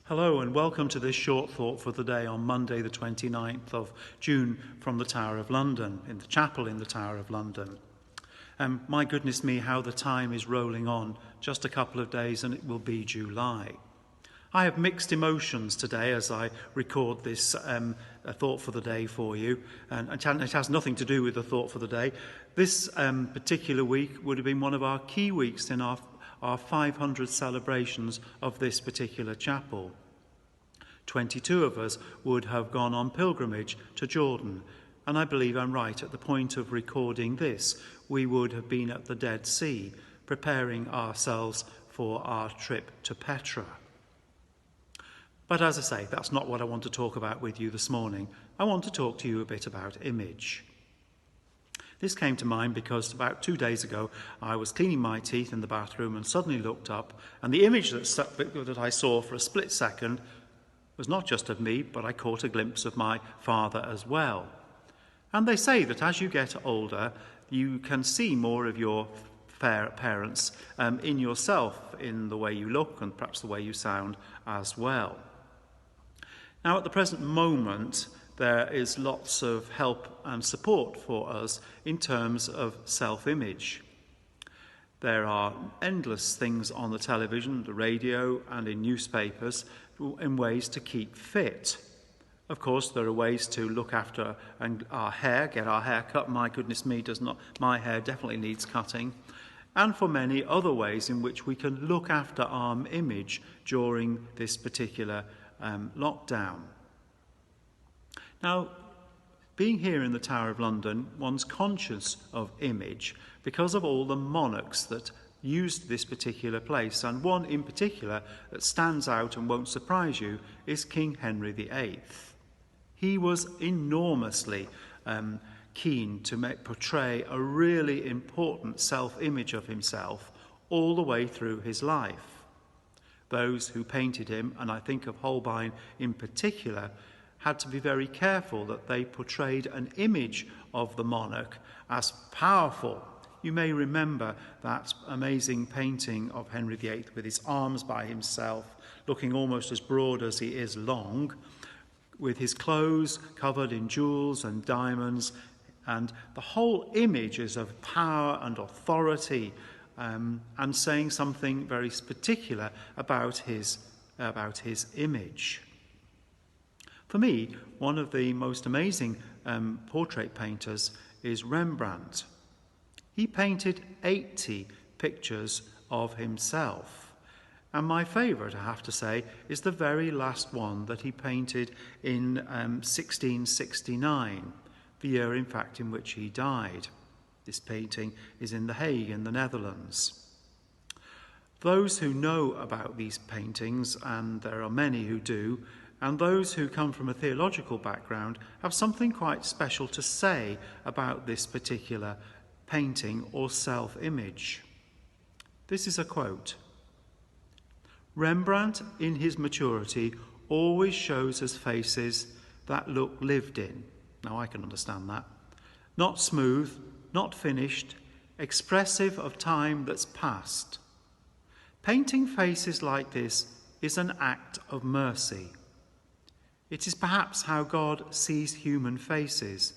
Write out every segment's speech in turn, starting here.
Hello and welcome to this short thought for the day on Monday the 29th of June from the Tower of London, in the chapel in the Tower of London. My goodness me, how the time is rolling on. Just a couple of days and it will be July. I have mixed emotions today as I record this thought for the day for you, and it has nothing to do with the thought for the day. This particular week would have been one of our key weeks in our 500 celebrations of this particular chapel. 22 of us would have gone on pilgrimage to Jordan, and I believe I'm right. At the point of recording this, we would have been at the Dead Sea, preparing ourselves for our trip to Petra. But as I say, that's not what I want to talk about with you this morning. I want to talk to you a bit about image. This came to mind because about 2 days ago, I was cleaning my teeth in the bathroom and suddenly looked up, and the image that I saw for a split second was not just of me, but I caught a glimpse of my father as well. And they say that as you get older, you can see more of your parents in yourself, in the way you look and perhaps the way you sound as well. Now, at the present moment, there is lots of help and support for us in terms of self-image. There are endless things on the television, the radio, and in newspapers in ways to keep fit. Of course, there are ways to look after our hair, get our hair cut. My goodness me, my hair definitely needs cutting. And for many other ways in which we can look after our image during this particular lockdown. Now, being here in the Tower of London, one's conscious of image because of all the monarchs that used this particular place. And one in particular that stands out and won't surprise you is King Henry VIII. He was enormously keen to portray a really important self-image of himself all the way through his life. Those who painted him, and I think of Holbein in particular, had to be very careful that they portrayed an image of the monarch as powerful. You may remember that amazing painting of Henry VIII with his arms by himself, looking almost as broad as he is long, with his clothes covered in jewels and diamonds, and the whole image is of power and authority, and saying something very particular about his image. For me, one of the most amazing portrait painters is Rembrandt. He painted 80 pictures of himself. And my favourite, I have to say, is the very last one that he painted in 1669, the year, in fact, in which he died. This painting is in The Hague in the Netherlands. Those who know about these paintings, and there are many who do, and those who come from a theological background have something quite special to say about this particular painting or self-image. This is a quote. "Rembrandt, in his maturity, always shows us faces that look lived in." Now, I can understand that. "Not smooth, not finished, expressive of time that's past. Painting faces like this is an act of mercy. It is perhaps how God sees human faces,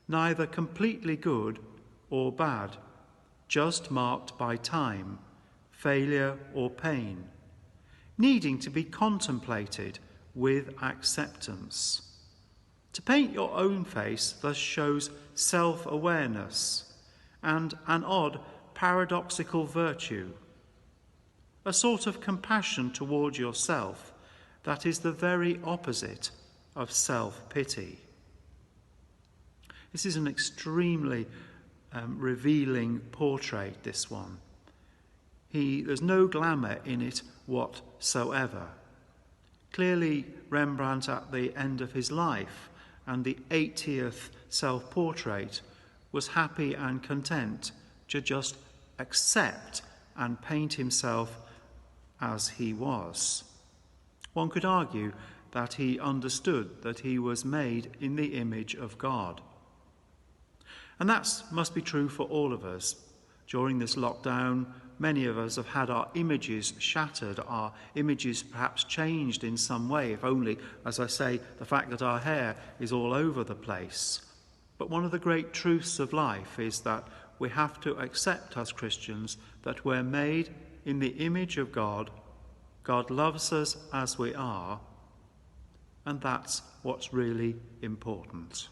neither completely good or bad, just marked by time, failure or pain, needing to be contemplated with acceptance. To paint your own face thus shows self-awareness and an odd paradoxical virtue, a sort of compassion toward yourself that is the very opposite of self-pity." This is an extremely revealing portrait, this one. There's no glamour in it whatsoever. Clearly, Rembrandt, at the end of his life and the 80th self-portrait, was happy and content to just accept and paint himself as he was. One could argue that he understood that he was made in the image of God. And that must be true for all of us. During this lockdown, many of us have had our images shattered, our images perhaps changed in some way, if only, as I say, the fact that our hair is all over the place. But one of the great truths of life is that we have to accept as Christians that we're made in the image of God. God loves us as we are, and that's what's really important.